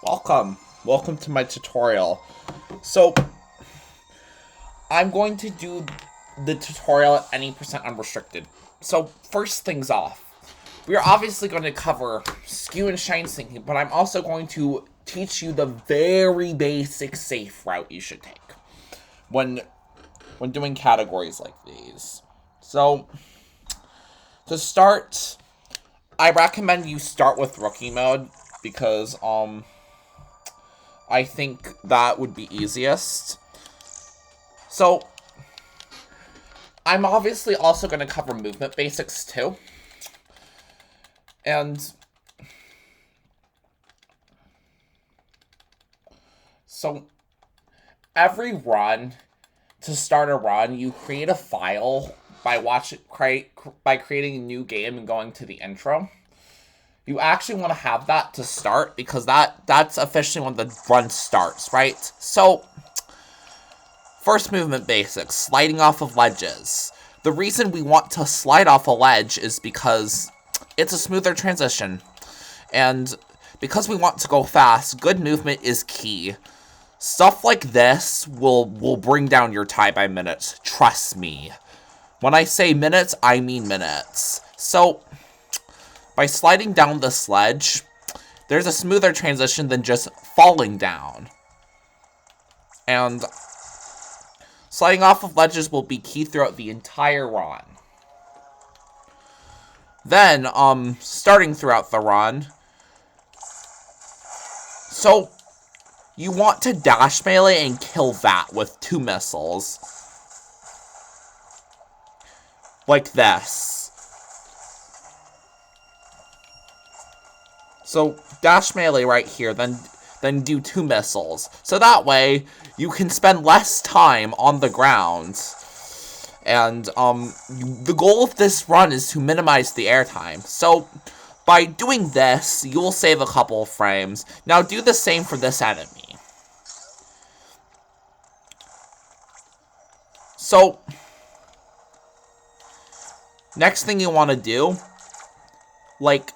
Welcome to my tutorial. So, I'm going to do the tutorial at any percent unrestricted. So, first things off, we are obviously going to cover skew and shine syncing, but I'm also going to teach you the very basic safe route you should take when doing categories like these. So, to start, I recommend you start with rookie mode because, I think that would be easiest. So, I'm obviously also going to cover movement basics too. And so, every run, to start a run, you create a file by creating a new game and going to the intro. You actually want to have that to start because that's officially when the run starts, right? So, first movement basics, sliding off of ledges. The reason we want to slide off a ledge is because it's a smoother transition. And because we want to go fast, good movement is key. Stuff like this will bring down your time by minutes, trust me. When I say minutes, I mean minutes. So, by sliding down the sledge, there's a smoother transition than just falling down. And sliding off of ledges will be key throughout the entire run. Then, starting throughout the run, so you want to dash melee and kill that with 2 missiles. Like this. So, dash melee right here, then do 2 missiles. So that way, you can spend less time on the ground. And, the goal of this run is to minimize the airtime. So, by doing this, you will save a couple of frames. Now, do the same for this enemy. So, next thing you want to do, like,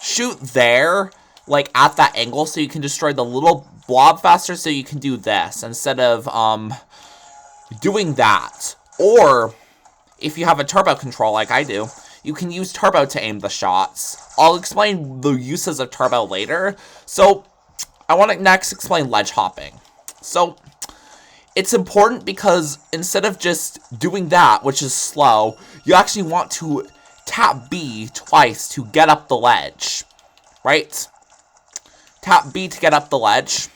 shoot there, like, at that angle so you can destroy the little blob faster so you can do this instead of, doing that. Or, if you have a turbo control like I do, you can use turbo to aim the shots. I'll explain the uses of turbo later. So, I want to next explain ledge hopping. So, it's important because instead of just doing that, which is slow, you actually want to tap B twice to get up the ledge, right? Tap B to get up the ledge.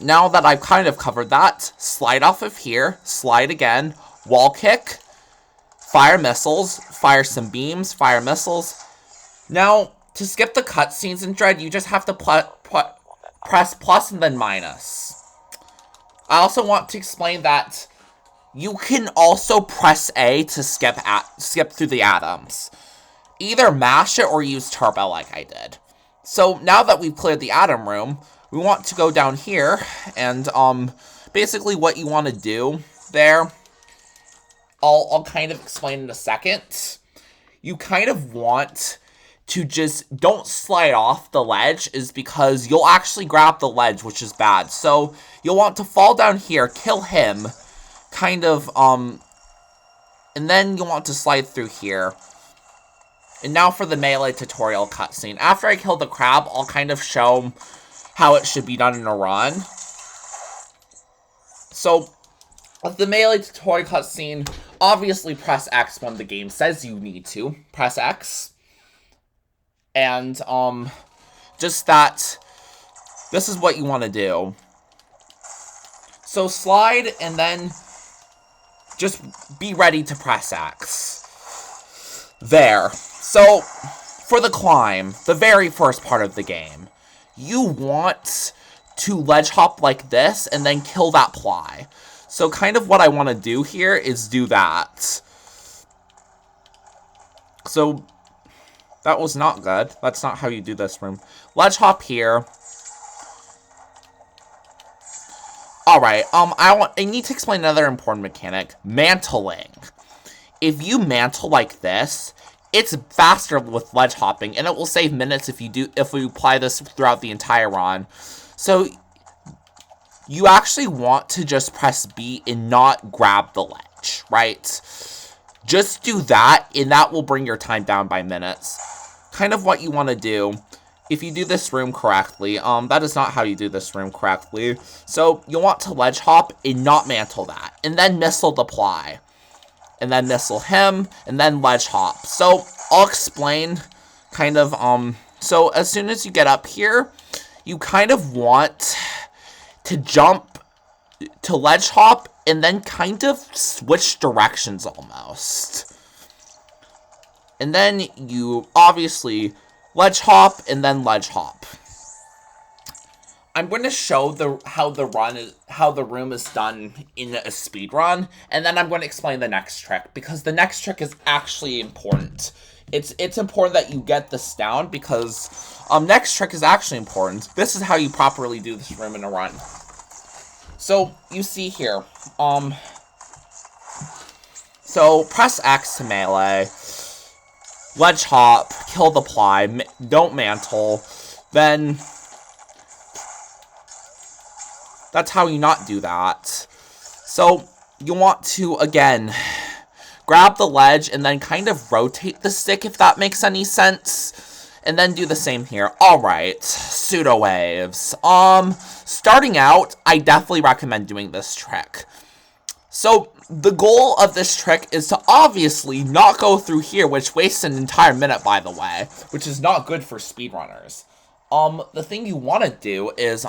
Now that I've kind of covered that, slide off of here, slide again, wall kick, fire missiles, fire some beams, fire missiles. Now, to skip the cutscenes in Dread, you just have to press plus and then minus. I also want to explain that you can also press A to skip through the atoms. Either mash it or use turbo like I did. So now that we've cleared the atom room, we want to go down here and basically what you want to do there, I'll kind of explain in a second. You kind of want to just don't slide off the ledge is because you'll actually grab the ledge, which is bad. So you'll want to fall down here, kill him, kind of, and then you'll want to slide through here. And now for the melee tutorial cutscene. After I kill the crab, I'll kind of show how it should be done in a run. So, with the melee tutorial cutscene, obviously press X when the game says you need to. Press X. And, just that, this is what you want to do. So slide, and then just be ready to press X. There. So, for the climb, the very first part of the game, you want to ledge hop like this, and then kill that ply. So kind of what I want to do here is do that. So, that was not good. That's not how you do this room. Ledge hop here. Alright, I need to explain another important mechanic. Mantling. If you mantle like this, it's faster with ledge hopping, and it will save minutes if we apply this throughout the entire run. So you actually want to just press B and not grab the ledge, right? Just do that, and that will bring your time down by minutes. Kind of what you want to do if you do this room correctly. That is not how you do this room correctly. So you want to ledge hop and not mantle that, and then missile deploy. And then missile him, and then ledge hop. So, I'll explain, kind of, so as soon as you get up here, you kind of want to jump to ledge hop, and then kind of switch directions almost. And then you, obviously, ledge hop, and then ledge hop. I'm going to show how the room is done in a speed run, and then I'm going to explain the next trick, because the next trick is actually important. It's important that you get this down, because next trick is actually important. This is how you properly do this room in a run. So you see here, so press X to melee, ledge hop, kill deploy, don't mantle, then that's how you not do that. So, you want to, again, grab the ledge and then kind of rotate the stick, if that makes any sense. And then do the same here. Alright, pseudo waves. Starting out, I definitely recommend doing this trick. So, the goal of this trick is to obviously not go through here, which wastes an entire minute, by the way, which is not good for speedrunners. The thing you want to do is,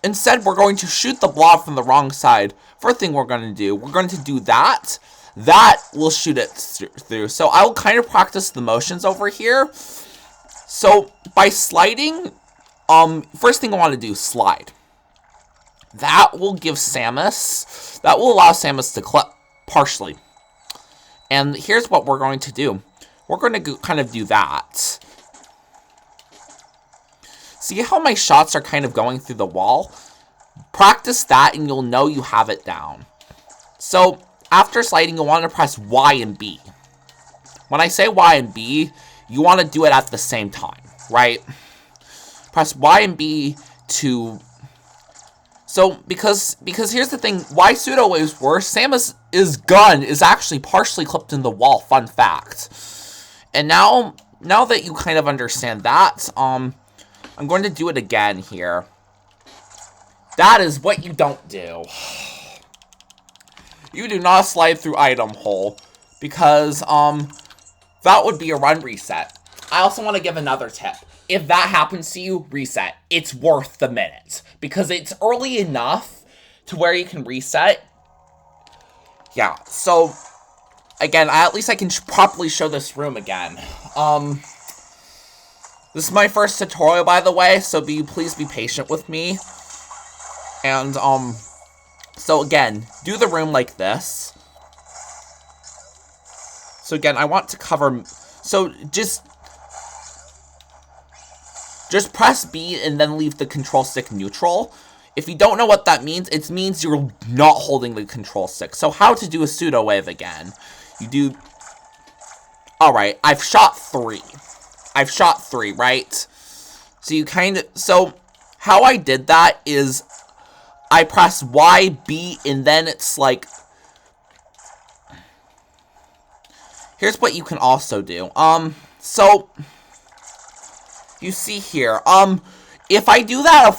instead, we're going to shoot the blob from the wrong side. First thing we're going to do that. That will shoot it through. So I will kind of practice the motions over here. So by sliding, first thing I want to do, slide. That will allow Samus to clip partially. And here's what we're going to do. We're going to kind of do that. See how my shots are kind of going through the wall? Practice that and you'll know you have it down. So, after sliding, you'll want to press Y and B. When I say Y and B, you want to do it at the same time, right? Press Y and B to... So, because here's the thing, why pseudo waves work, Samus's gun is actually partially clipped in the wall, fun fact. And now that you kind of understand that, I'm going to do it again here. That is what you don't do. You do not slide through item hole, because, that would be a run reset. I also want to give another tip. If that happens to you, reset. It's worth the minute, because it's early enough to where you can reset. Yeah, so, again, at least I can properly show this room again. This is my first tutorial, by the way, so please be patient with me. And, so again, do the room like this. So again, I want to cover, so just press B and then leave the control stick neutral. If you don't know what that means, it means you're not holding the control stick. So how to do a pseudo wave again. You do, alright, I've shot 3, right? So you so how I did that is I press Y, B, and then it's like, here's what you can also do. So you see here, if I do that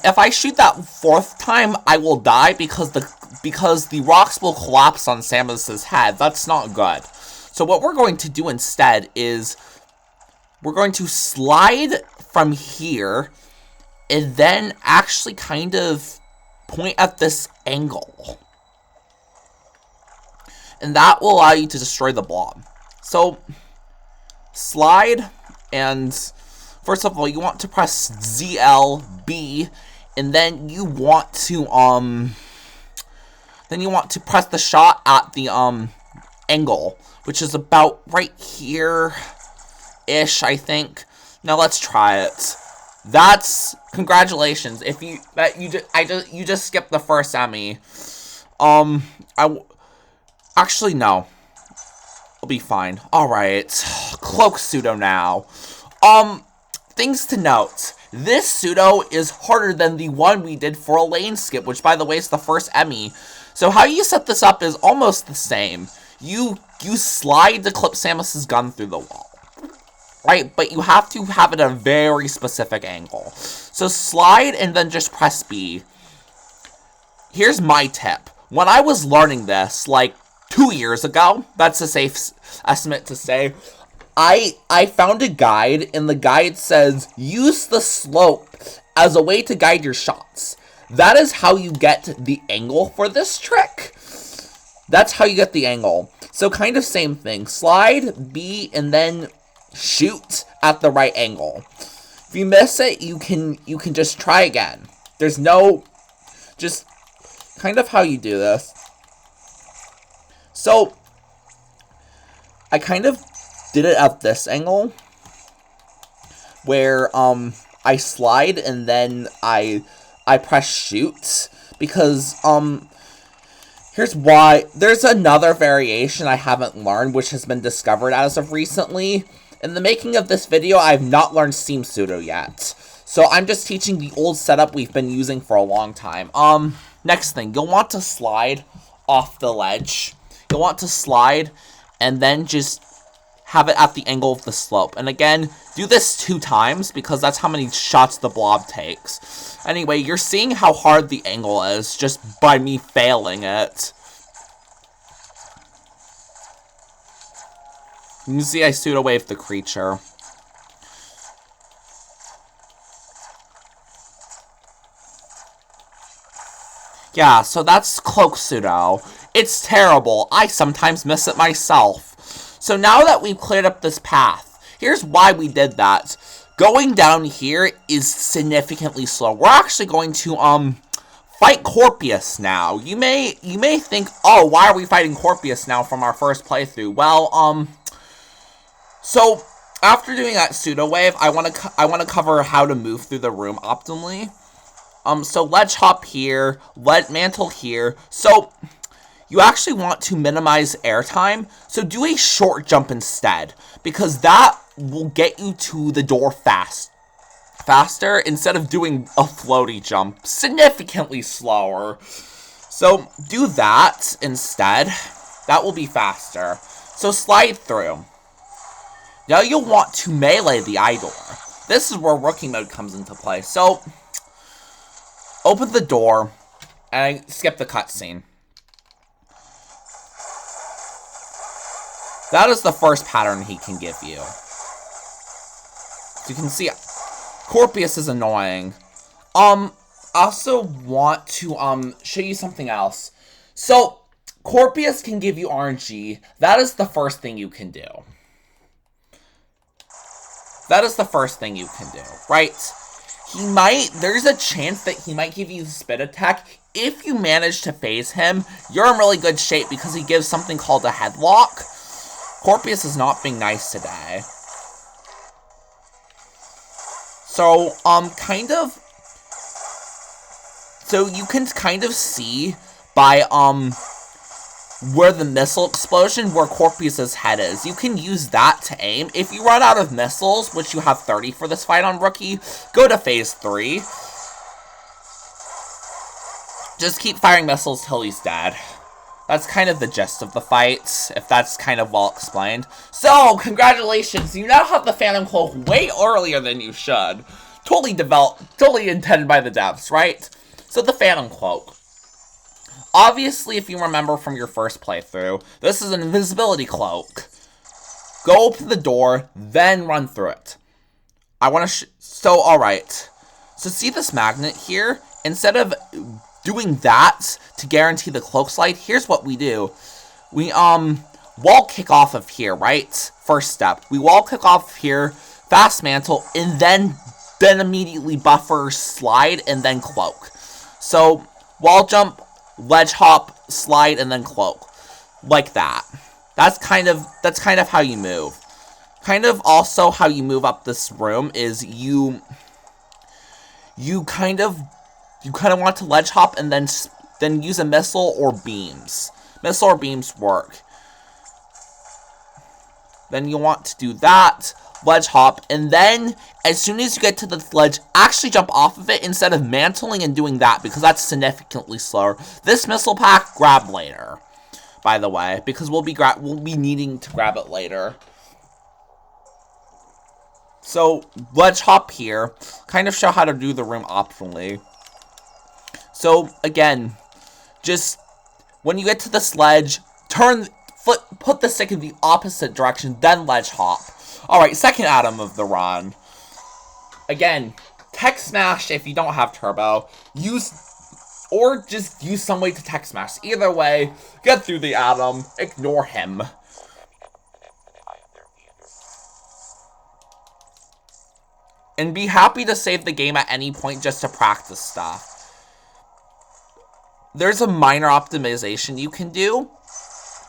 if I shoot that 4th time, I will die because the rocks will collapse on Samus's head. That's not good. So what we're going to do instead is we're going to slide from here and then actually kind of point at this angle. And that will allow you to destroy the blob. So, slide, and first of all, you want to press ZLB, and then you want to press the shot at the angle, which is about right here-ish, I think. Now let's try it. That's congratulations. If you just skipped the first Emmy. Actually no. It'll be fine. Alright. Cloak pseudo now. Things to note. This pseudo is harder than the one we did for a lane skip, which by the way is the first Emmy. So how you set this up is almost the same. You slide the clip Samus's gun through the wall. Right, but you have to have it at a very specific angle. So slide and then just press B. Here's my tip. When I was learning this, like 2 years ago, that's a safe estimate to say, I found a guide, and the guide says, use the slope as a way to guide your shots. That is how you get the angle for this trick. That's how you get the angle. So kind of same thing. Slide, B, and then shoot at the right angle. If you miss it, you can just try again. There's no... Just kind of how you do this. So, I kind of did it at this angle, where I slide and then I press shoot, because here's why. There's another variation I haven't learned, which has been discovered as of recently. In the making of this video, I have not learned Steam Pseudo yet, so I'm just teaching the old setup we've been using for a long time. Next thing, you'll want to slide off the ledge. You'll want to slide and then just have it at the angle of the slope. And again, do this 2 times because that's how many shots the blob takes. Anyway, you're seeing how hard the angle is just by me failing it. You can see I pseudo wave the creature. Yeah, so that's cloak pseudo. It's terrible. I sometimes miss it myself. So now that we've cleared up this path, here's why we did that. Going down here is significantly slow. We're actually going to fight Corpius now. You may think, oh, why are we fighting Corpius now from our first playthrough? Well, so after doing that pseudo wave, I want to cover how to move through the room optimally. So ledge hop here, mantle here. So you actually want to minimize airtime, so do a short jump instead, because that will get you to the door faster instead of doing a floaty jump, significantly slower. So do that instead. That will be faster. So slide through. Now you'll want to melee the eye door. This is where rookie mode comes into play. So open the door and skip the cutscene. That is the first pattern he can give you. So you can see, Corpius is annoying. I also want to, show you something else. So, Corpius can give you RNG. That is the first thing you can do. That is the first thing you can do, right? There's a chance that he might give you the spit attack. If you manage to phase him, you're in really good shape because he gives something called a headlock. Corpius is not being nice today. So, so you can kind of see by, where the missile explosion, where Corpius's head is. You can use that to aim. If you run out of missiles, which you have 30 for this fight on Rookie, go to phase 3. Just keep firing missiles till he's dead. That's kind of the gist of the fight, if that's kind of well explained. So, congratulations, you now have the Phantom Cloak way earlier than you should. Totally intended by the devs, right? So, the Phantom Cloak. Obviously, if you remember from your first playthrough, this is an invisibility cloak. Go open the door, then run through it. Alright. So, see this magnet here? Instead of doing that to guarantee the cloak slide, here's what we do. We, wall kick off of here, right? First step. We wall kick off here, fast mantle, and then immediately buffer, slide, and then cloak. So, wall jump, ledge hop, slide, and then cloak. Like that. That's kind of how you move. Kind of also how you move up this room is you kind of want to ledge hop and then use a missile or beams. Missile or beams work. Then you want to do that, ledge hop, and then as soon as you get to the ledge, actually jump off of it instead of mantling and doing that, because that's significantly slower. This missile pack, grab later, by the way, because we'll be needing to grab it later. So, ledge hop here, kind of show how to do the room optionally. So, again, just when you get to this ledge, put the stick in the opposite direction, then ledge hop. Alright, second item of the run. Again, tech smash if you don't have turbo. Or just use some way to tech smash. Either way, get through the item, ignore him. And be happy to save the game at any point just to practice stuff. There's a minor optimization you can do.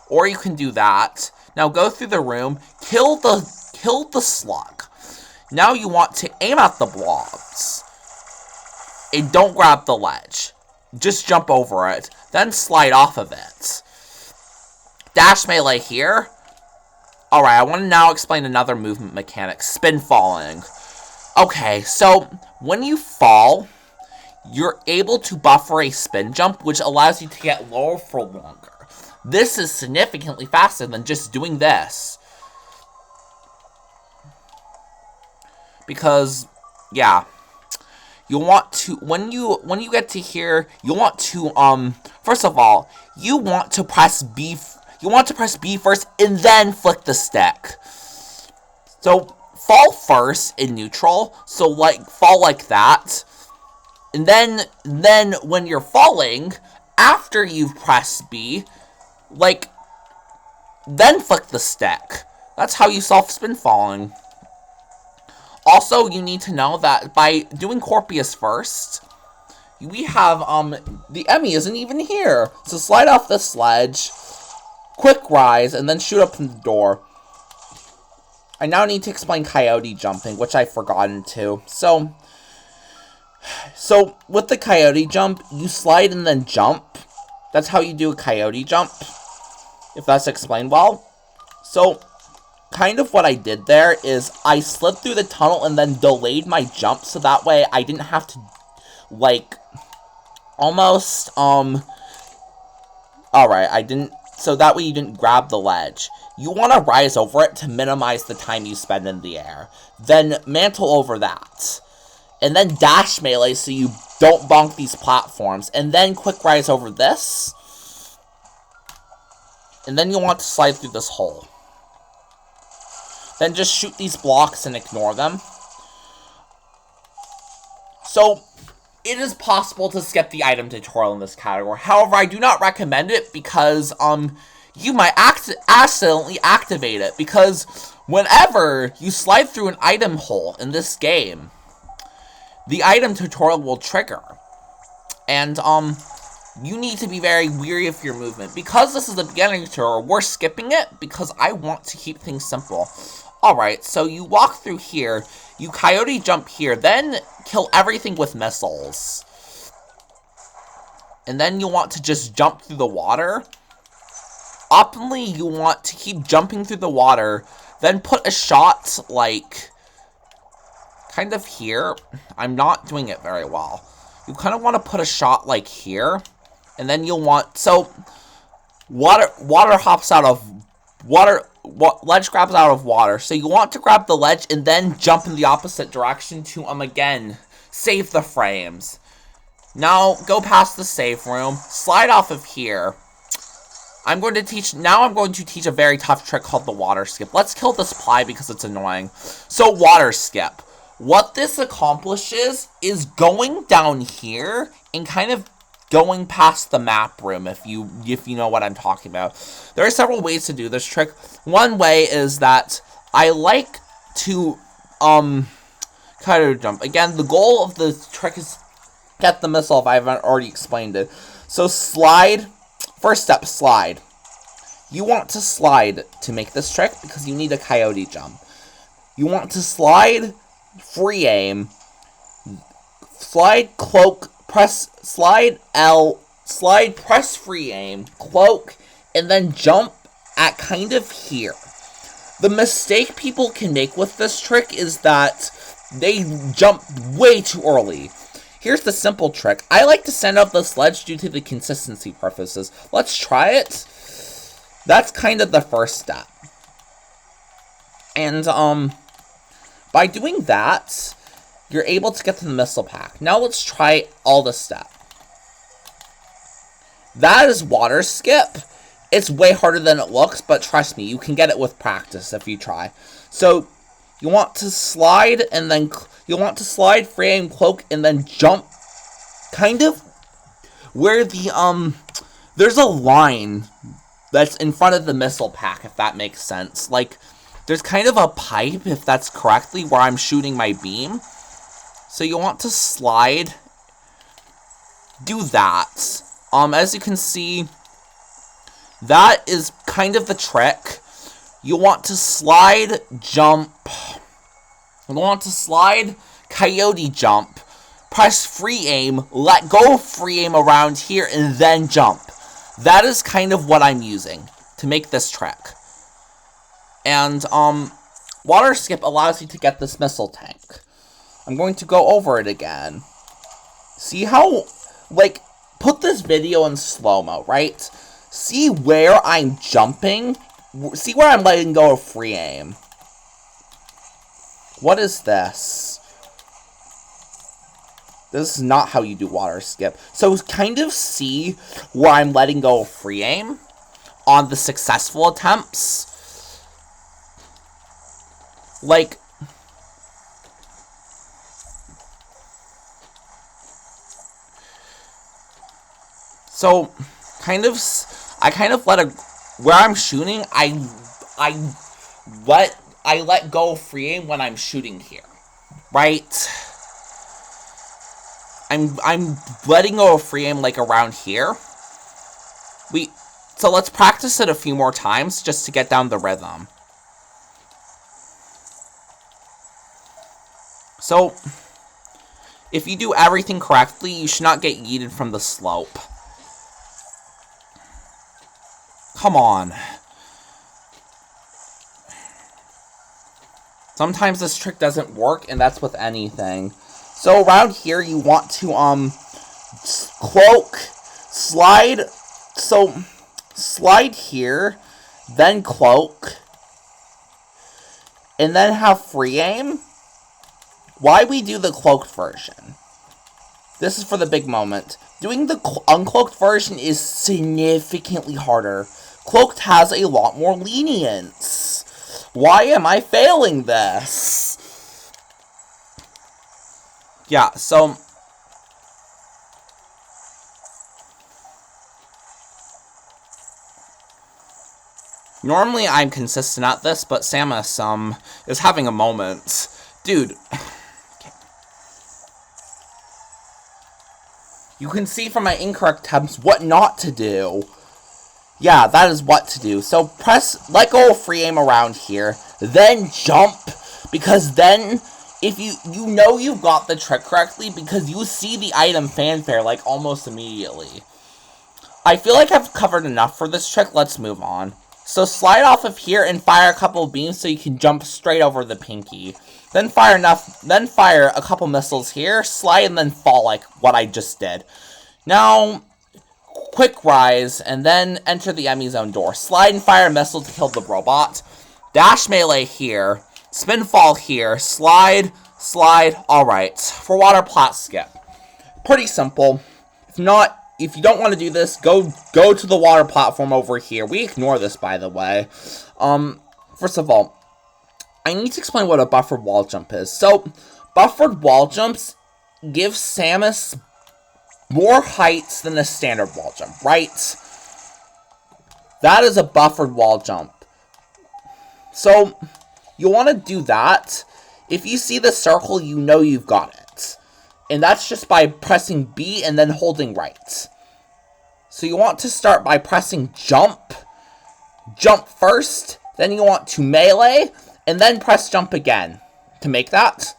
Or you can do that. Now go through the room, kill the slug. Now you want to aim at the blobs. And don't grab the ledge. Just jump over it. Then slide off of it. Dash melee here. Alright, I want to now explain another movement mechanic. Spin falling. Okay, so when you fall, you're able to buffer a spin jump, which allows you to get lower for longer. This is significantly faster than just doing this. Because, yeah, you want to, when you get to here, you want to, first of all, you want to press B first, and then flick the stick. So, fall first in neutral, so, like, fall like that. And then when you're falling, after you've pressed B, like, then flick the stick. That's how you solve spin falling. Also, you need to know that by doing Corpius first, we have, the Emmy isn't even here. So slide off the sledge, quick rise, and then shoot up from the door. I now need to explain coyote jumping, which I've forgotten to. So with the coyote jump, you slide and then jump. That's how you do a coyote jump, if that's explained well. So, kind of what I did there is I slid through the tunnel and then delayed my jump, so that way I didn't have to, like, almost, alright, so that way you didn't grab the ledge. You want to rise over it to minimize the time you spend in the air. Then mantle over that. And then dash melee so you don't bonk these platforms. And then quick rise over this. And then you'll want to slide through this hole. Then just shoot these blocks and ignore them. So, it is possible to skip the item tutorial in this category. However, I do not recommend it because, you might accidentally activate it. Because whenever you slide through an item hole in this game, the item tutorial will trigger. And, you need to be very weary of your movement. Because this is the beginning tutorial, we're skipping it because I want to keep things simple. Alright, so you walk through here, you coyote jump here, then kill everything with missiles. And then you want to just jump through the water. Optimally, you want to keep jumping through the water, then put a shot, like, kind of here. I'm not doing it very well. You kind of want to put a shot, like, here. And then you'll want, so, water hops out of, ledge grabs out of water. So you want to grab the ledge and then jump in the opposite direction to, again, save the frames. Now, go past the save room, slide off of here. I'm going to teach a very tough trick called the water skip. Let's kill this ply because it's annoying. So, water skip. What this accomplishes is going down here and kind of going past the map room, if you know what I'm talking about. There are several ways to do this trick. One way is that I like to, coyote jump. Again, the goal of the trick is get the missile if I haven't already explained it. So slide, first step, slide. You want to slide to make this trick because you need a coyote jump. You want to slide, free aim, slide, cloak, press, slide L, slide, press free aim, cloak, and then jump at kind of here. The mistake people can make with this trick is that they jump way too early. Here's the simple trick. I like to send up the sledge due to the consistency purposes. Let's try it. That's kind of the first step. And, by doing that, you're able to get to the missile pack. Now let's try all the steps. That is water skip. It's way harder than it looks, but trust me, you can get it with practice if you try. So, you want to slide, and then you want to slide, free aim, cloak, and then jump, kind of where the, there's a line that's in front of the missile pack, if that makes sense. Like, there's kind of a pipe, if that's correctly, where I'm shooting my beam. So you want to slide, do that. As you can see, that is kind of the trick. You want to slide, jump. You want to slide, coyote jump. Press free aim, let go of free aim around here, and then jump. That is kind of what I'm using to make this trick. And, water skip allows you to get this missile tank. I'm going to go over it again. See how, like, put this video in slow-mo, right? See where I'm jumping? See where I'm letting go of free aim? What is this? This is not how you do water skip. So kind of see where I'm letting go of free aim on the successful attempts. Like, so kind of, I kind of let a, where I'm shooting, I let go of free aim when I'm shooting here, right? I'm letting go of free aim like around here. So let's practice it a few more times just to get down the rhythm. So, if you do everything correctly, you should not get yeeted from the slope. Come on. Sometimes this trick doesn't work, and that's with anything. So around here, you want to, cloak, slide, so, slide here, then cloak, and then have free aim. Why we do the cloaked version? This is for the big moment. Doing the uncloaked version is significantly harder. Cloaked has a lot more lenience. Why am I failing this? Yeah, so normally I'm consistent at this, but Samus is having a moment. Dude. You can see from my incorrect attempts what not to do. Yeah, that is what to do. So let go of free aim around here, then jump, because then, if you know you've got the trick correctly, because you see the item fanfare, like, almost immediately. I feel like I've covered enough for this trick, let's move on. So slide off of here and fire a couple of beams so you can jump straight over the pinky. Then fire a couple missiles here, slide and then fall like what I just did. Now, quick rise, and then enter the enemy zone door. Slide and fire a missile to kill the robot. Dash melee here, spin fall here, slide, alright. For water plot skip. Pretty simple. If you don't want to do this, go to the water platform over here. We ignore this, by the way. First of all, I need to explain what a buffered wall jump is. So, buffered wall jumps give Samus more heights than a standard wall jump, right? That is a buffered wall jump. So, you want to do that. If you see the circle, you know you've got it. And that's just by pressing B and then holding right. So you want to start by pressing jump. Jump first. Then you want to melee. And then press jump again to make that.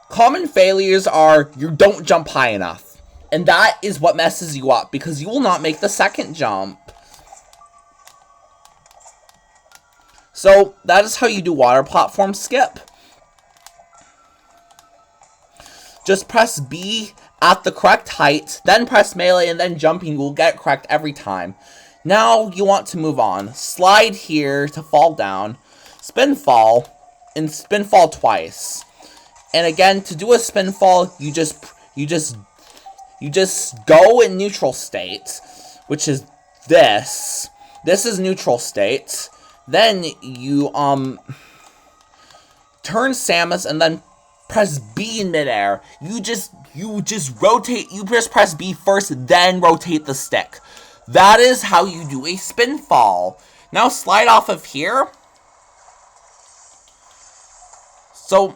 Common failures are you don't jump high enough. And that is what messes you up, because you will not make the second jump. So that is how you do water platform skip. Just press B at the correct height, then press melee, and then jumping will get it correct every time. Now you want to move on. Slide here to fall down, spin fall, and spin fall twice. And again, to do a spin fall, you just go in neutral state, which is this. This is neutral state. Then you turn Samus and then press B in midair. You just rotate. You just press B first, then rotate the stick. That is how you do a spin fall. Now slide off of here. So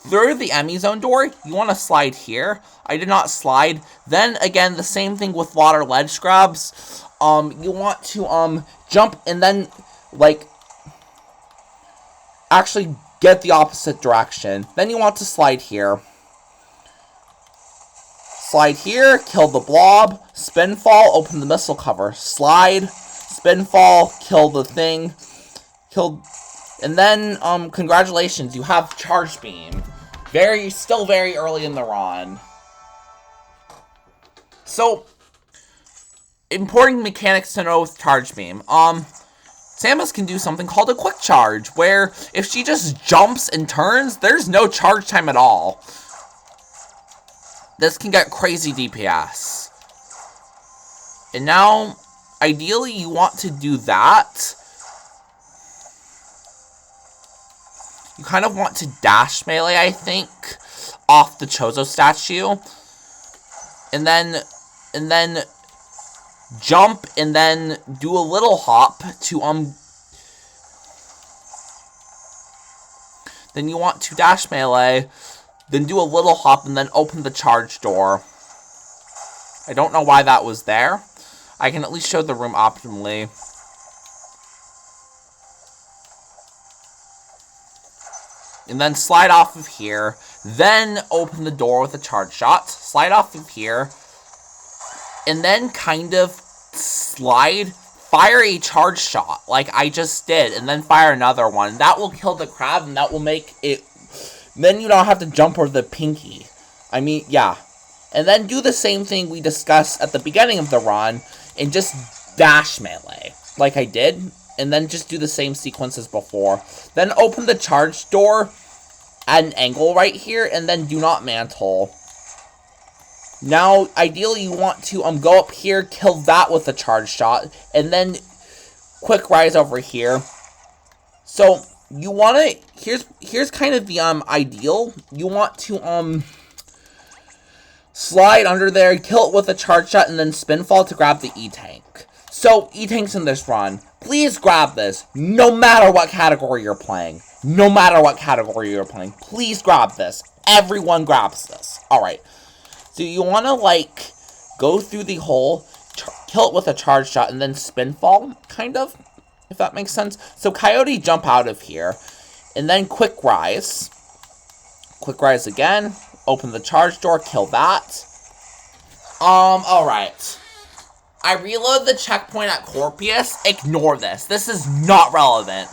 through the Emmy Zone door, you want to slide here. I did not slide. Then again, the same thing with water ledge grabs. You want to jump and then actually get the opposite direction. Then you want to slide here. Slide here, kill the blob, spin fall, open the missile cover. Slide, spin fall, kill the thing. And then congratulations, you have charge beam. Still very early in the run. So, important mechanics to know with charge beam. Samus can do something called a quick charge, where if she just jumps and turns, there's no charge time at all. This can get crazy DPS. And now, ideally, you want to do that. You kind of want to dash melee, I think, off the Chozo statue. And then jump and then do a little hop to then you want to dash melee, then do a little hop and then open the charge door. I don't know why that was there. I can at least show the room optimally. And then slide off of here, then open the door with a charge shot, slide off of here, and then kind of fire a charge shot, like I just did, and then fire another one. That will kill the crab, and that will make it, then you don't have to jump over the pinky. I mean, yeah. And then do the same thing we discussed at the beginning of the run, and just dash melee, like I did, and then just do the same sequence as before. Then open the charge door at an angle right here, and then do not mantle. Now, ideally, you want to go up here, kill that with a charge shot, and then quick rise over here. So, you want to, here's kind of the ideal. You want to slide under there, kill it with a charge shot, and then spin fall to grab the E-Tank. So, E-Tanks in this run, please grab this, no matter what category you're playing. No matter what category you're playing, please grab this. Everyone grabs this. Alright. So you want to, go through the hole, kill it with a charge shot, and then spin fall, kind of, if that makes sense. So Coyote, jump out of here, and then quick rise. Quick rise again, open the charge door, kill that. Alright. I reload the checkpoint at Corpius. Ignore this. This is not relevant.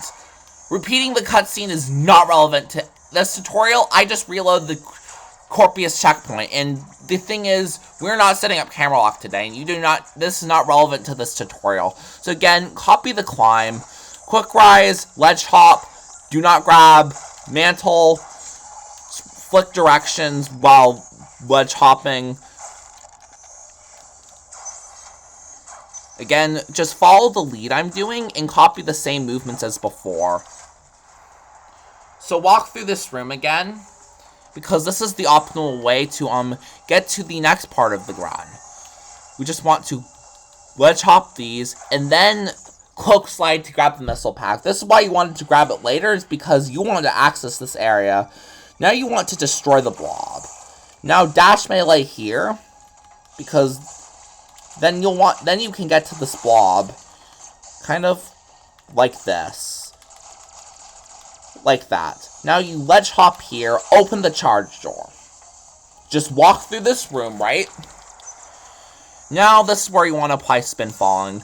Repeating the cutscene is not relevant to this tutorial. I just reload the Corpius checkpoint, and the thing is, we're not setting up camera lock today, and this is not relevant to this tutorial. So again, copy the climb, quick rise, ledge hop, do not grab, mantle, flick directions while ledge hopping. Again, just follow the lead I'm doing and copy the same movements as before. So walk through this room again, because this is the optimal way to get to the next part of the run. We just want to ledge hop these, and then cloak slide to grab the missile pack. This is why you wanted to grab it later, is because you wanted to access this area. Now you want to destroy the blob. Now dash melee here, because then you can get to this blob, kind of like this. Like that. Now you ledge hop here, open the charge door. Just walk through this room, right? Now this is where you want to apply spin falling.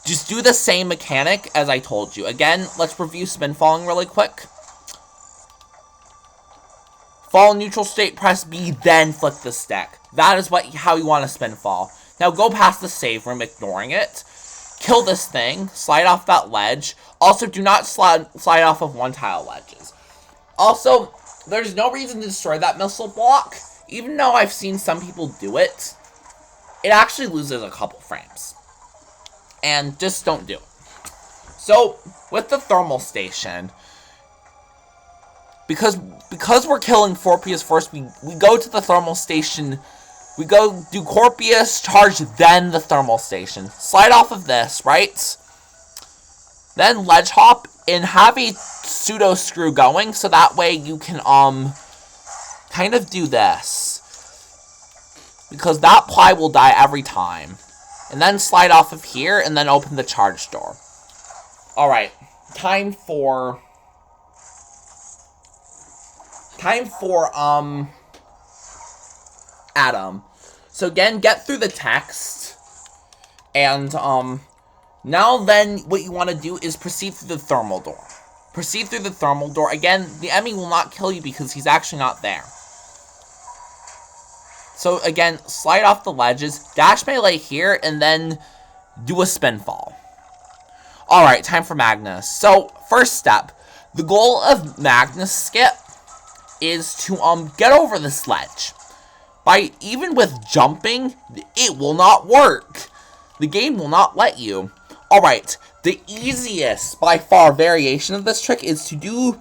just do the same mechanic as I told you. Again, let's review spin falling really quick. Fall in neutral state, press B, then flick the stick. That is how you want to spin fall. Now go past the save room, ignoring it. Kill this thing, slide off that ledge. Also, do not slide off of one-tile ledges. Also, there's no reason to destroy that missile block. Even though I've seen some people do it, it actually loses a couple frames. And just don't do it. So, with the thermal station, because we're killing Forpius first, we go to the thermal station. We go do Corpius, charge, then the thermal station. Slide off of this, right? Then ledge hop and have a pseudo screw going, so that way you can kind of do this. Because that ply will die every time. And then slide off of here and then open the charge door. Alright, time for Adam. So again, get through the text. And now then what you want to do is proceed through the thermal door. Proceed through the thermal door. Again, the enemy will not kill you because he's actually not there. So again, slide off the ledges, dash melee here, and then do a spin fall. Alright, time for Magnus. So, first step. The goal of Magnus skip is to get over this ledge. Even with jumping, it will not work. The game will not let you. Alright, the easiest, by far, variation of this trick is to do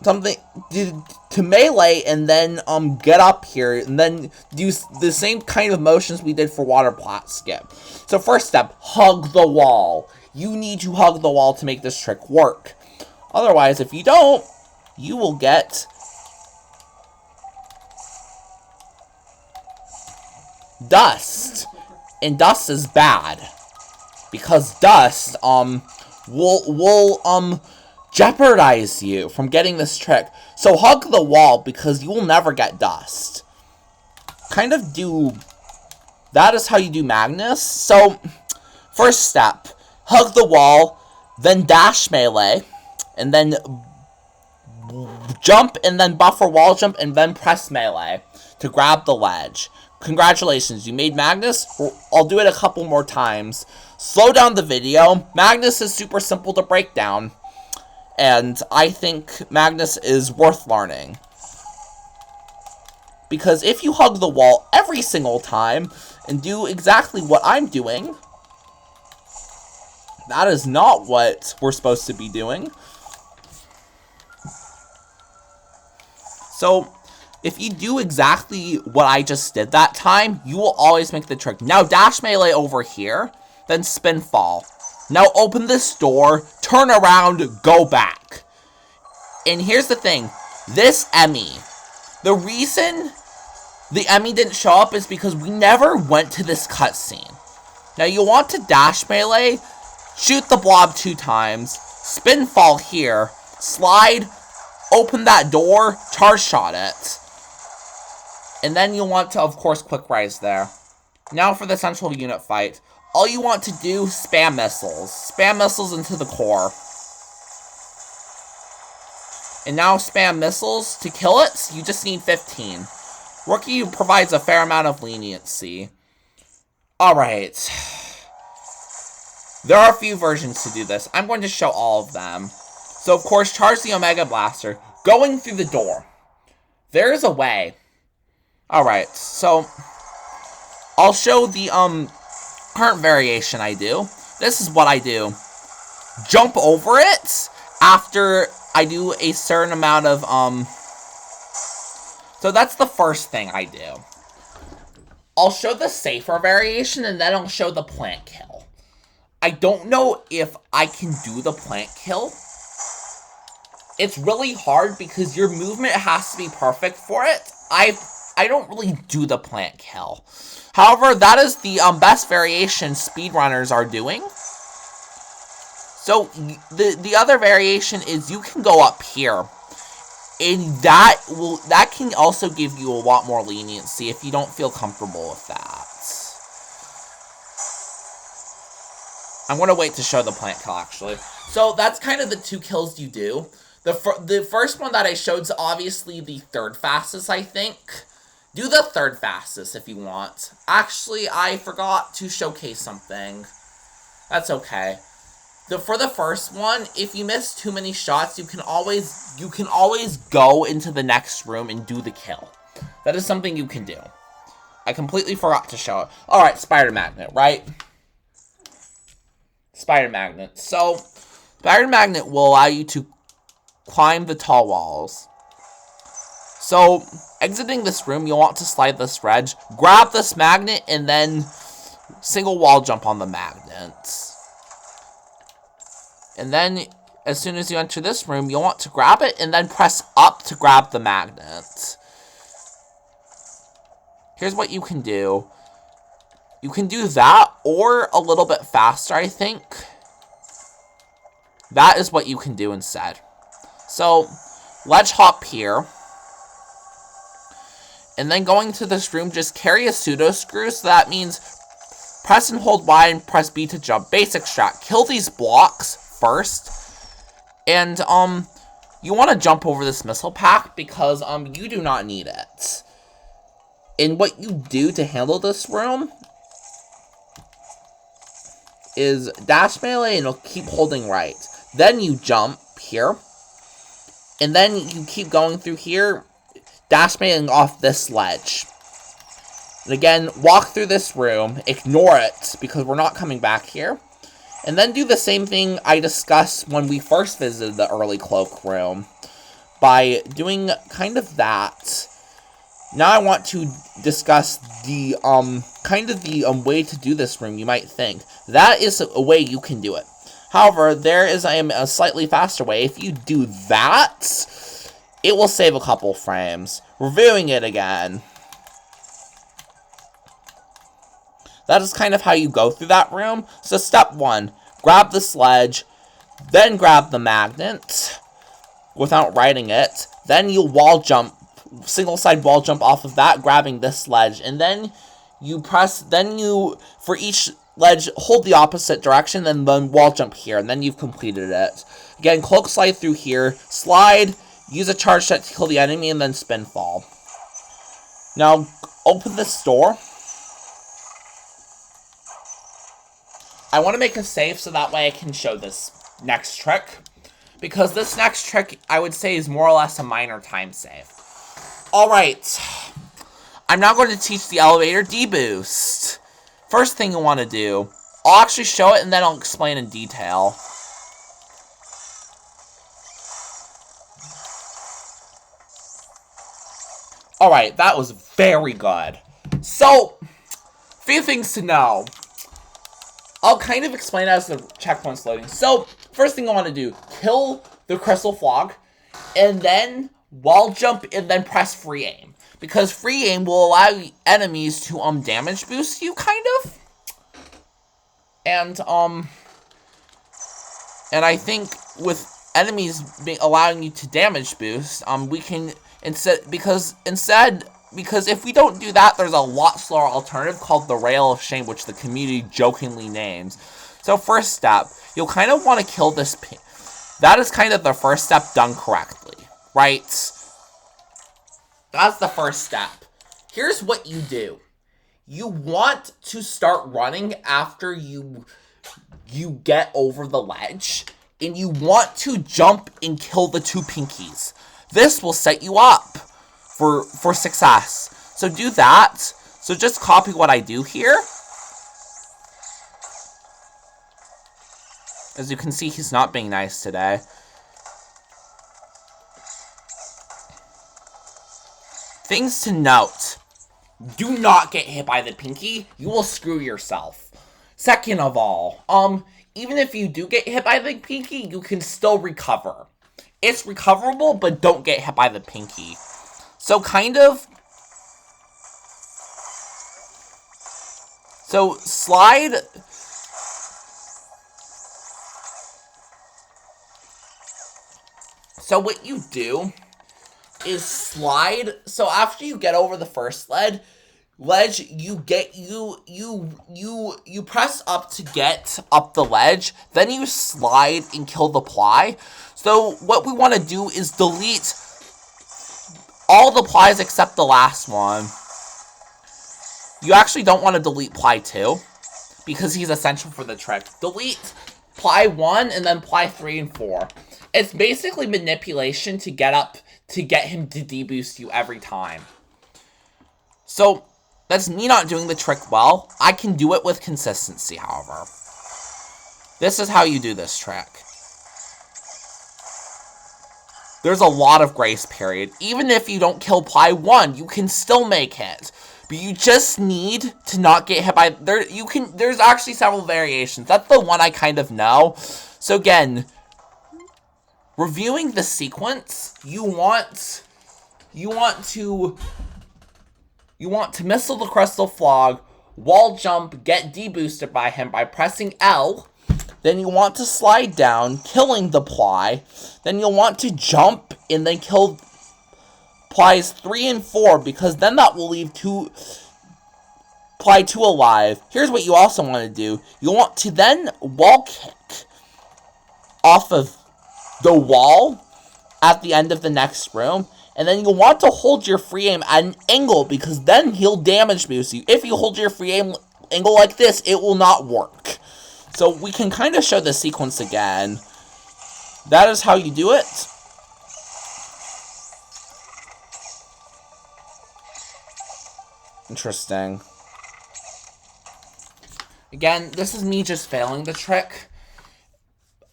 something, to melee and then get up here and then do the same kind of motions we did for water plot skip. So first step, hug the wall. You need to hug the wall to make this trick work. Otherwise, if you don't, you will get dust. And dust is bad. Because dust, will jeopardize you from getting this trick. So hug the wall because you will never get dust. That is how you do Magnus. So, first step, hug the wall, then dash melee, and then jump, and then buffer wall jump, and then press melee to grab the ledge. Congratulations, you made Magnus. I'll do it a couple more times. Slow down the video. Magnus is super simple to break down. And I think Magnus is worth learning. Because if you hug the wall every single time and do exactly what I'm doing, that is not what we're supposed to be doing. So, if you do exactly what I just did that time, you will always make the trick. Now dash melee over here, then spin fall. Now open this door, turn around, go back. And here's the thing, this Emmy, the reason the Emmy didn't show up is because we never went to this cutscene. Now you want to dash melee, shoot the blob 2 times, spin fall here, slide, open that door, charge shot it. And then you'll want to, of course, quick rise there. Now for the central unit fight. All you want to do, spam missiles. Spam missiles into the core. And now spam missiles. To kill it, you just need 15. Rookie provides a fair amount of leniency. Alright. There are a few versions to do this. I'm going to show all of them. So, of course, charge the Omega Blaster. Going through the door. There is a way. Alright, so I'll show the current variation I do. This is what I do. Jump over it after I do a certain amount of so that's the first thing I do. I'll show the safer variation and then I'll show the plant kill. I don't know if I can do the plant kill. It's really hard because your movement has to be perfect for it. I don't really do the plant kill. However, that is the best variation speedrunners are doing. So, the other variation is you can go up here. And that can also give you a lot more leniency if you don't feel comfortable with that. I'm going to wait to show the plant kill, actually. So that's kind of the 2 kills you do. The first one that I showed is obviously the 3rd fastest, I think. Do the 3rd fastest if you want. Actually, I forgot to showcase something. That's okay. For the first one, if you miss too many shots, you can always go into the next room and do the kill. That is something you can do. I completely forgot to show it. Alright, spider magnet, right? Spider magnet. So, spider magnet will allow you to climb the tall walls. So, exiting this room, you'll want to slide this ledge, grab this magnet, and then single wall jump on the magnet. And then, as soon as you enter this room, you'll want to grab it, and then press up to grab the magnet. Here's what you can do. You can do that, or a little bit faster, I think. That is what you can do instead. So, ledge hop here. And then going to this room, just carry a pseudo screw, so that means press and hold Y and press B to jump. Basic strat. Kill these blocks first. And, you want to jump over this missile pack, because, you do not need it. And what you do to handle this room is dash melee and you'll keep holding right. Then you jump here. And then you keep going through here, dash meleing off this ledge. And again, walk through this room, ignore it, because we're not coming back here. And then do the same thing I discussed when we first visited the early cloak room, by doing kind of that. Now I want to discuss the, way to do this room, you might think. That is a way you can do it. However, there is a slightly faster way. If you do that, it will save a couple frames. Reviewing it again. That is kind of how you go through that room. So step 1, grab the sledge, then grab the magnet without riding it. Then you'll wall jump, single side wall jump off of that, grabbing this ledge, and then you for each ledge, hold the opposite direction, and then wall jump here, and then you've completed it. Again, cloak slide through here, slide, use a charge set to kill the enemy, and then spin fall. Now, open this door. I want to make a save so that way I can show this next trick, because this next trick, I would say, is more or less a minor time save. Alright, I'm now going to teach the elevator deboost. First thing you want to do, I'll actually show it and then I'll explain in detail. Alright, that was very good. So, a few things to know. I'll kind of explain as the checkpoint's loading. So, first thing I want to do, kill the crystal frog, and then wall jump, and then press free aim. Because free aim will allow enemies to, damage boost you, kind of. And I think with enemies allowing you to damage boost, we can, because if we don't do that, there's a lot slower alternative called the Rail of Shame, which the community jokingly names. So first step, you'll kind of want to kill this pin. That is kind of the first step done correctly, right? That's the first step. Here's what you do. You want to start running after you get over the ledge, and you want to jump and kill the 2 pinkies. This will set you up for success. So do that. So just copy what I do here. As you can see, he's not being nice today. Things to note. Do not get hit by the pinky. You will screw yourself. Second of all, even if you do get hit by the pinky, you can still recover. It's recoverable, but don't get hit by the pinky. So slide. So what you do is slide. So after you get over the first sled, ledge, you press up to get up the ledge, then you slide and kill the ply. So what we want to do is delete all the plies except the last one. You actually don't want to delete ply 2, because he's essential for the trick. Delete ply 1 and then ply 3 and 4. It's basically manipulation to get him to deboost you every time. So that's me not doing the trick well. I can do it with consistency, however. This is how you do this trick. There's a lot of grace period. Even if you don't kill ply 1, you can still make it. But you just need to not get hit by... There's actually several variations. That's the one I kind of know. So again, reviewing the sequence, you want to missile the crystal frog, wall jump, get deboosted by him by pressing L. Then you want to slide down, killing the ply. Then you'll want to jump and then kill plies 3 and 4, because then that will leave ply 2 alive. Here's what you also want to do. You want to then wall kick off of the wall at the end of the next room. And then you'll want to hold your free aim at an angle, because then he'll damage boost you. If you hold your free aim angle like this, it will not work. So we can kind of show the sequence again. That is how you do it. Interesting. Again, this is me just failing the trick.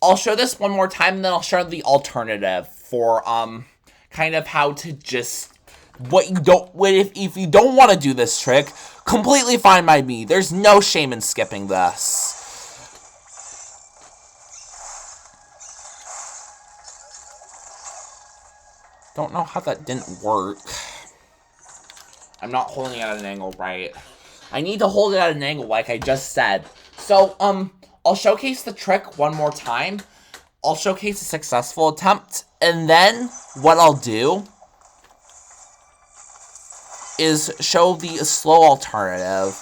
I'll show this one more time, and then I'll show the alternative for, kind of how to just... If you don't want to do this trick, completely fine by me. There's no shame in skipping this. Don't know how that didn't work. I'm not holding it at an angle right. I need to hold it at an angle like I just said. So, I'll showcase the trick one more time. I'll showcase a successful attempt. And then, what I'll do is show the slow alternative.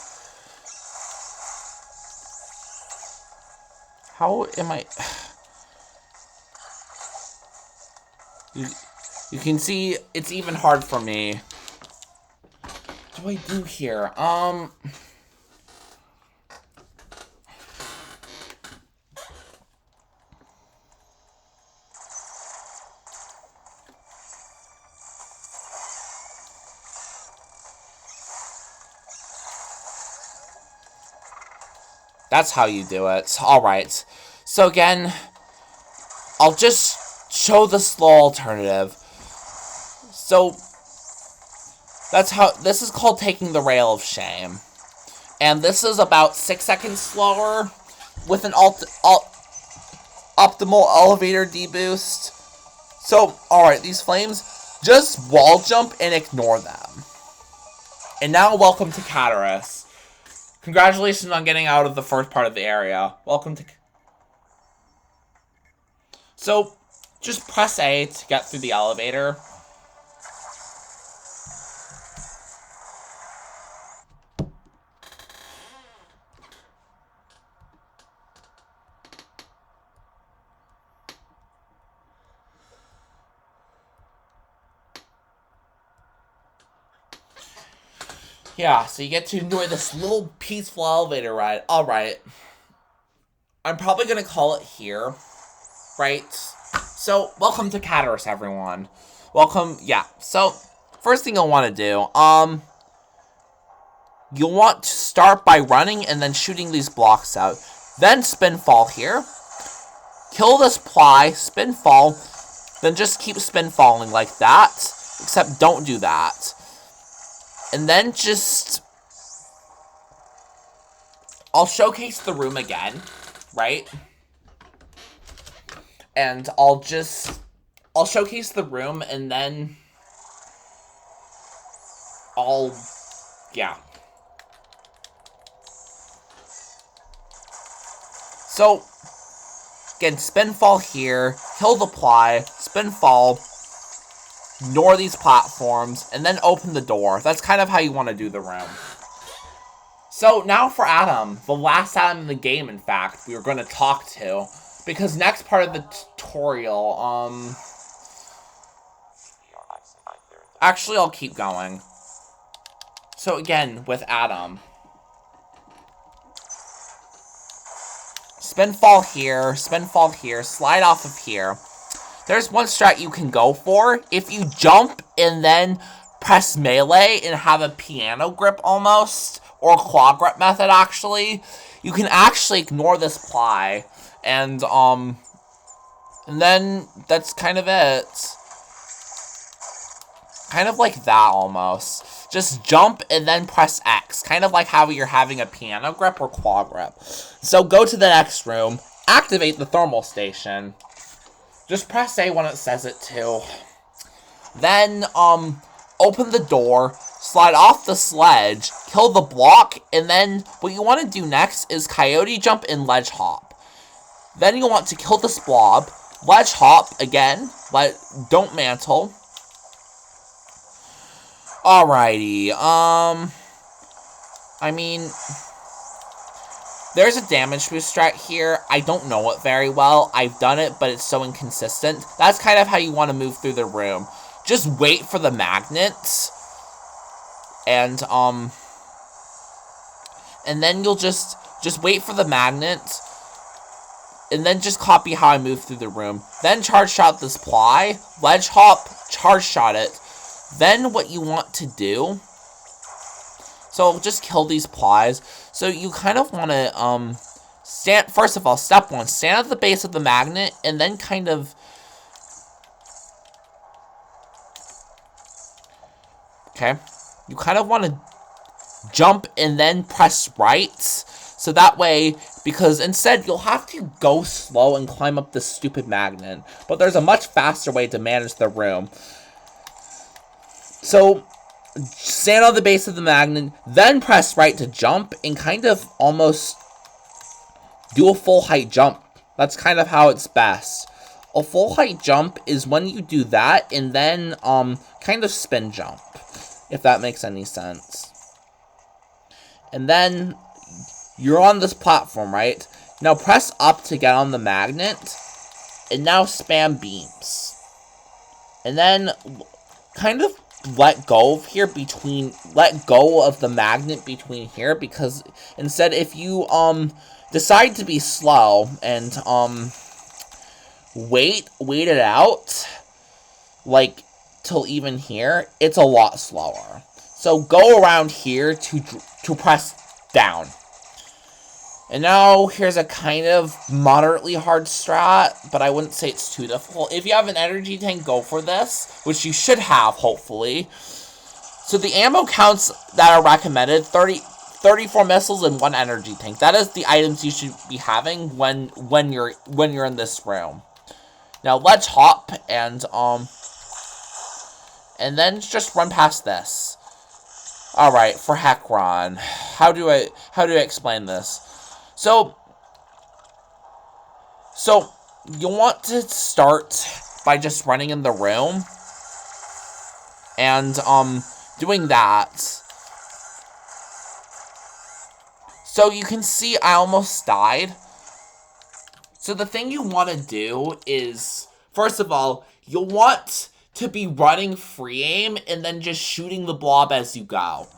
How am I... You can see it's even hard for me. What do I do here? That's how you do it. Alright. So again, I'll just show the slow alternative. So, that's how, this is called taking the rail of shame. And this is about 6 seconds slower with an optimal elevator deboost. So, alright, these flames, just wall jump and ignore them. And now, welcome to Cataris. Congratulations on getting out of the first part of the area. Welcome to... So, just press A to get through the elevator. Yeah, so you get to enjoy this little peaceful elevator ride. Alright. I'm probably going to call it here. Right? So, welcome to Cataris, everyone. Welcome, yeah. So, first thing you'll want to do, you'll want to start by running and then shooting these blocks out. Then spin fall here. Kill this ply, spin fall, then just keep spin falling like that. Except don't do that. And then just... I'll showcase the room again, right? And I'll showcase the room and then yeah. So, again, spin fall here, kill the ply, spin fall, ignore these platforms, and then open the door. That's kind of how you want to do the room. So now for Adam, the last Adam in the game, in fact, we were going to talk to. Because next part of the tutorial, actually, I'll keep going. So again, with Adam. Spin fall here, slide off of here. There's one strat you can go for. If you jump and then press melee and have a piano grip almost, or claw grip method actually, you can actually ignore this ply. And then that's kind of it. Kind of like that almost. Just jump and then press X. Kind of like how you're having a piano grip or claw grip. So go to the next room. Activate the thermal station. Just press A when it says it to. Then, open the door. Slide off the sledge. Kill the block. And then what you want to do next is coyote jump and ledge hop. Then you want to kill this blob. Ledge hop again. Don't mantle. Alrighty, I mean, there's a damage boost strat here. I don't know it very well. I've done it, but it's so inconsistent. That's kind of how you want to move through the room. Just wait for the magnets, and then you'll just wait for the magnets, and then just copy how I move through the room. Then charge shot this ply, ledge hop, charge shot it. Then what you want to do, so just kill these plies. So you kind of want to, first of all, step 1, stand at the base of the magnet, and then kind of, okay, you kind of want to jump and then press right, so that way, because instead you'll have to go slow and climb up this stupid magnet, but there's a much faster way to manage the room. So, stand on the base of the magnet, then press right to jump, and kind of almost do a full height jump. That's kind of how it's best. A full height jump is when you do that, and then, kind of spin jump, if that makes any sense. And then, you're on this platform, right? Now press up to get on the magnet, and now spam beams. And then, kind of let go of the magnet between here, because instead if you decide to be slow and wait it out like till even here, it's a lot slower. So go around here to press down. And now, here's a kind of moderately hard strat, but I wouldn't say it's too difficult. If you have an energy tank, go for this, which you should have, hopefully. So the ammo counts that are recommended, 34 missiles and 1 energy tank. That is the items you should be having when you're in this room. Now, let's hop and then just run past this. Alright, for heck, Ron. How do I explain this? So you want to start by just running in the room and doing that. So you can see I almost died. So the thing you want to do is, first of all, you'll want to be running free aim and then just shooting the blob as you go.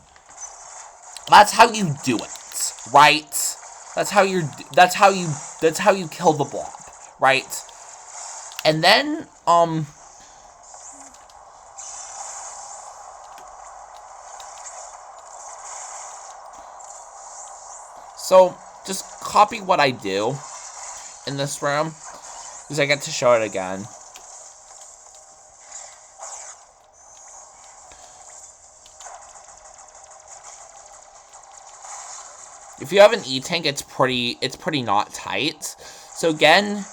That's how you do it, right? That's how you kill the blob, right? And then, so just copy what I do in this room, because I get to show it again. If you have an E-tank, it's pretty not tight. So again,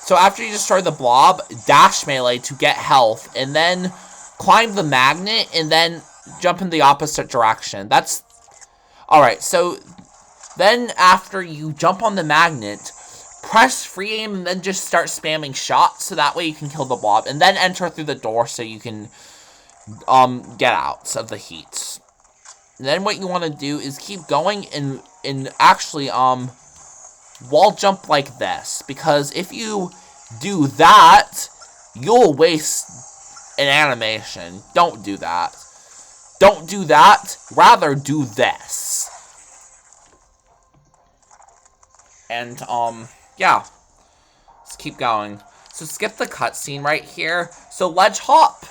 so after you destroy the blob, dash melee to get health, and then climb the magnet, and then jump in the opposite direction. That's, alright, so then after you jump on the magnet, press free aim, and then just start spamming shots, so that way you can kill the blob, and then enter through the door so you can get out of the heat. And then what you want to do is keep going and actually, wall jump like this. Because if you do that, you'll waste an animation. Don't do that. Don't do that. Rather do this. And, yeah. Let's keep going. So skip the cutscene right here. So ledge hop.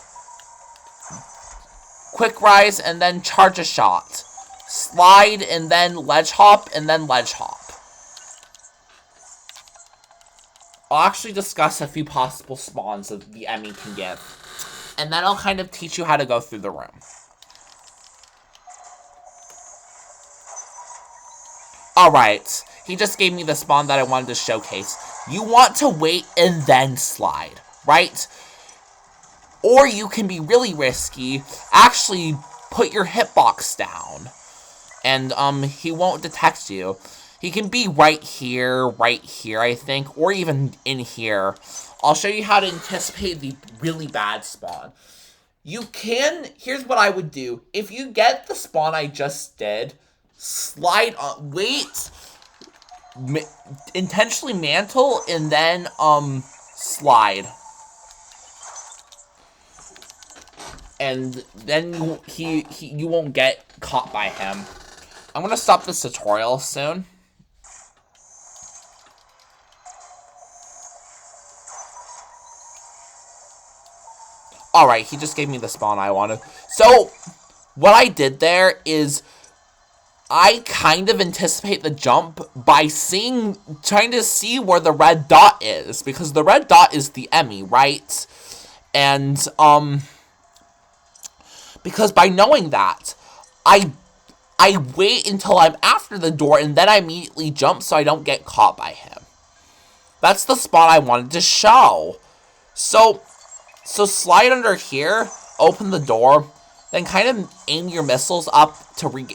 Quick rise and then charge a shot. Slide and then ledge hop and then ledge hop. I'll actually discuss a few possible spawns that the Emmy can give. And then I'll kind of teach you how to go through the room. Alright, he just gave me the spawn that I wanted to showcase. You want to wait and then slide, right? Or you can be really risky, actually put your hitbox down. And, he won't detect you. He can be right here, I think, or even in here. I'll show you how to anticipate the really bad spawn. You can, here's what I would do. If you get the spawn I just did, slide on, wait, intentionally mantle, and then, slide. And then you won't get caught by him. I'm gonna stop this tutorial soon. Alright, he just gave me the spawn I wanted. So, what I did there is I kind of anticipate the jump by trying to see where the red dot is. Because the red dot is the Emmy, right? And, because by knowing that, I wait until I'm after the door and then I immediately jump so I don't get caught by him. That's the spot I wanted to show. So slide under here, open the door, then kind of aim your missiles up to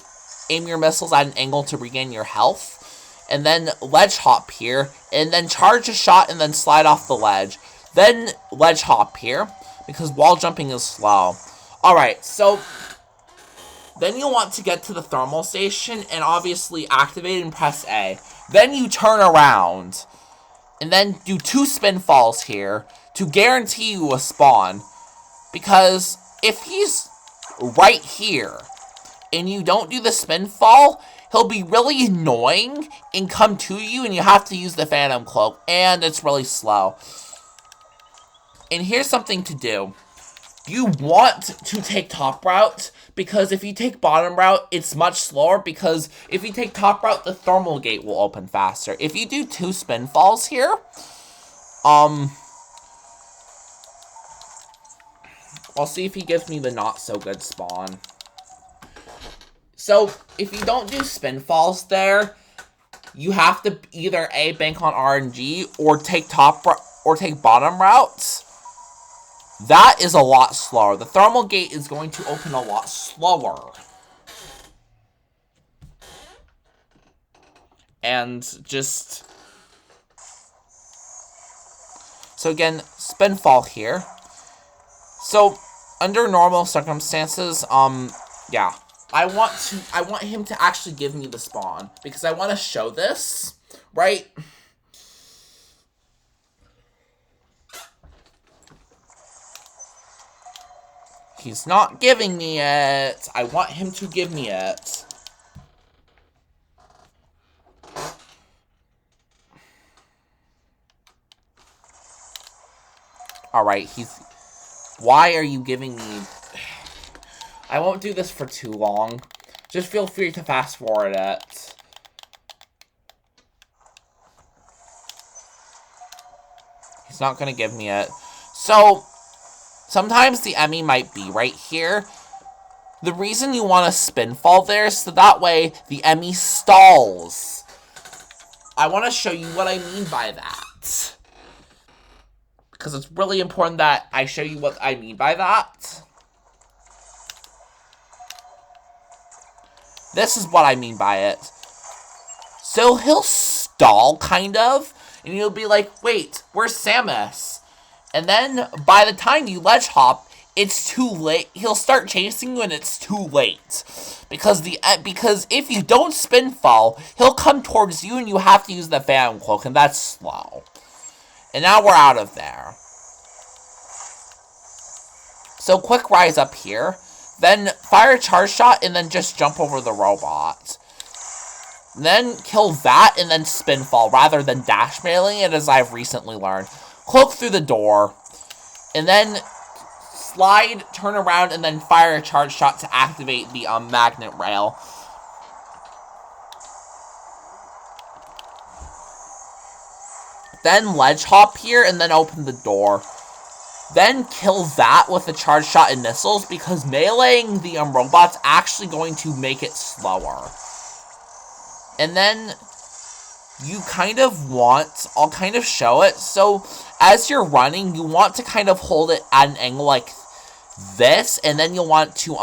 aim your missiles at an angle to regain your health, and then ledge hop here, and then charge a shot and then slide off the ledge. Then ledge hop here, because wall jumping is slow. Alright, so then you'll want to get to the thermal station and obviously activate and press A. Then you turn around and then do 2 spin falls here to guarantee you a spawn. Because if he's right here and you don't do the spin fall, he'll be really annoying and come to you and you have to use the phantom cloak and it's really slow. And here's something to do. You want to take top route, because if you take bottom route, it's much slower, because if you take top route, the thermal gate will open faster. If you do 2 spin falls here, I'll see if he gives me the not so good spawn. So, if you don't do spin falls there, you have to either A, bank on RNG, or take bottom route. That is a lot slower. The thermal gate is going to open a lot slower. And just... So again, spin fall here. So, under normal circumstances, yeah. I want him to actually give me the spawn. Because I want to show this, right? He's not giving me it. I want him to give me it. Alright, why are you giving me... I won't do this for too long. Just feel free to fast forward it. He's not gonna give me it. So... sometimes the Emmy might be right here. The reason you want to spin fall there is so that way the Emmy stalls. I want to show you what I mean by that. Because it's really important that I show you what I mean by that. This is what I mean by it. So he'll stall, kind of, and you'll be like, wait, where's Samus? And then, by the time you ledge hop, it's too late. He'll start chasing you and it's too late. Because if you don't spin fall, he'll come towards you and you have to use the Phantom Cloak, and that's slow. And now we're out of there. So quick rise up here. Then fire Charge Shot and then just jump over the robot. Then kill that and then spin fall rather than dash mailing it, as I've recently learned. Cloak through the door. And then slide, turn around, and then fire a Charge Shot to activate the magnet rail. Then ledge hop here and then open the door. Then kill that with a Charge Shot and missiles, because meleeing the robot's actually going to make it slower. And then you kind of want, I'll kind of show it. So as you're running, you want to kind of hold it at an angle like this, and then you'll want to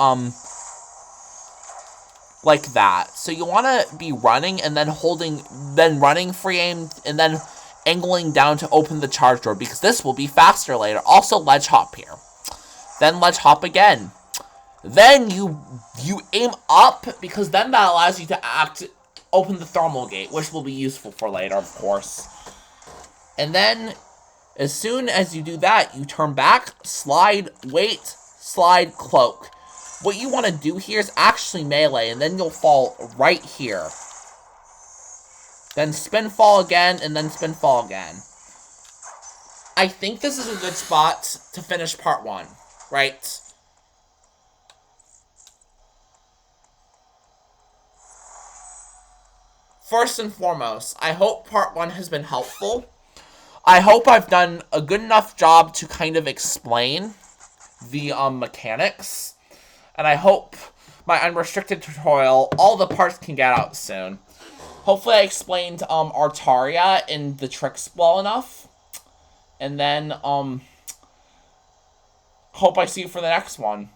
like that. So you want to be running and then holding, then running free aim, and then angling down to open the charge door, because this will be faster later. Also ledge hop here. Then ledge hop again. Then you aim up, because then that allows you to open the thermal gate, which will be useful for later, of course. And then as soon as you do that, you turn back, slide, wait, slide, cloak. What you want to do here is actually melee, and then you'll fall right here. Then spin fall again, and then spin fall again. I think this is a good spot to finish part 1, right? First and foremost, I hope part 1 has been helpful. I hope I've done a good enough job to kind of explain the mechanics. And I hope my unrestricted tutorial, all the parts can get out soon. Hopefully I explained Artaria and the tricks well enough. And then hope I see you for the next one.